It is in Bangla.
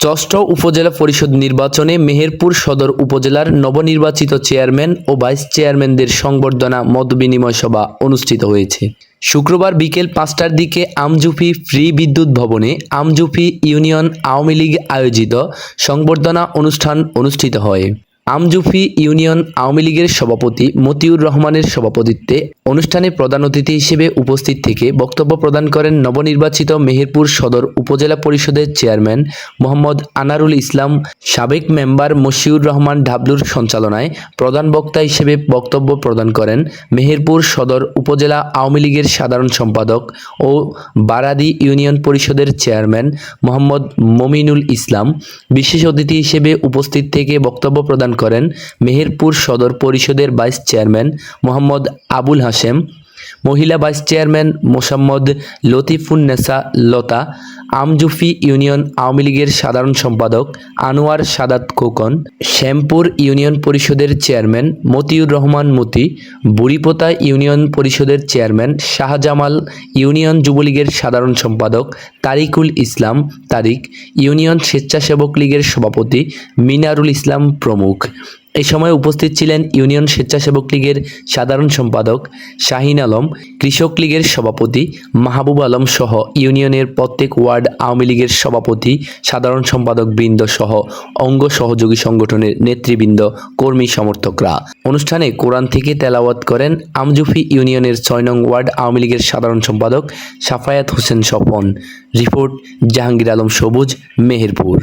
ষষ্ঠ উপজেলা পরিষদ নির্বাচনে মেহেরপুর সদর উপজেলার নবনির্বাচিত চেয়ারম্যান ও ভাইস চেয়ারম্যানদের সংবর্ধনা মতবিনিময় সভা অনুষ্ঠিত হয়েছে। শুক্রবার বিকেল ৫টার দিকে আমজুফি ফ্রি বিদ্যুৎ ভবনে আমজুফি ইউনিয়ন আওয়ামী লীগ আয়োজিত সংবর্ধনা অনুষ্ঠান অনুষ্ঠিত হয়। আমজুফি ইউনিয়ন আওয়ামী লীগের সভাপতি মতিউর রহমানের সভাপতিত্বে অনুষ্ঠানে প্রধান অতিথি হিসেবে উপস্থিত থেকে বক্তব্য প্রদান করেন নবনির্বাচিত মেহেরপুর সদর উপজেলা পরিষদের চেয়ারম্যান মোহাম্মদ আনারুল ইসলাম। সাবেক মেম্বার মশিউর রহমান ডাবলুর সঞ্চালনায় প্রধান বক্তা হিসেবে বক্তব্য প্রদান করেন মেহেরপুর সদর উপজেলা আওয়ামী লীগের সাধারণ সম্পাদক ও বারাদি ইউনিয়ন পরিষদের চেয়ারম্যান মোহাম্মদ মমিনুল ইসলাম। বিশেষ অতিথি হিসেবে উপস্থিত থেকে বক্তব্য প্রদান করেন মেহেরপুর সদর পরিষদের ভাইস চেয়ারম্যান মোহাম্মদ আবুল হাশেম, মহিলা ভাইস চেয়ারম্যান মোসাম্মদ লতিফুন্নেসা লতা, আমজুফি ইউনিয়ন আওয়ামী লীগের সাধারণ সম্পাদক আনোয়ার সাদাত খোকন, শ্যামপুর ইউনিয়ন পরিষদের চেয়ারম্যান মতিউর রহমান মতি, বুড়িপোতা ইউনিয়ন পরিষদের চেয়ারম্যান শাহজামাল, ইউনিয়ন যুবলীগের সাধারণ সম্পাদক তারিকুল ইসলাম তারিক, ইউনিয়ন স্বেচ্ছাসেবক লীগের সভাপতি মিনারুল ইসলাম প্রমুখ। এই সময় উপস্থিত ছিলেন ইউনিয়ন স্বেচ্ছাসেবক লীগের সাধারণ সম্পাদক শাহিন আলম, কৃষক লীগের সভাপতি মাহবুব আলম সহ ইউনিয়নের প্রত্যেক ওয়ার্ড আওয়ামী লীগের সভাপতি, সাধারণ সম্পাদক বৃন্দ সহ অঙ্গ সহযোগী সংগঠনের নেতৃবৃন্দ, কর্মী সমর্থকরা। অনুষ্ঠানে কোরআন থেকে তেলাওয়াত করেন আমজুফি ইউনিয়নের ৬ নং ওয়ার্ড আওয়ামী লীগের সাধারণ সম্পাদক সাফায়াত হোসেন স্বপন। রিপোর্ট জাহাঙ্গীর আলম সবুজ, মেহেরপুর।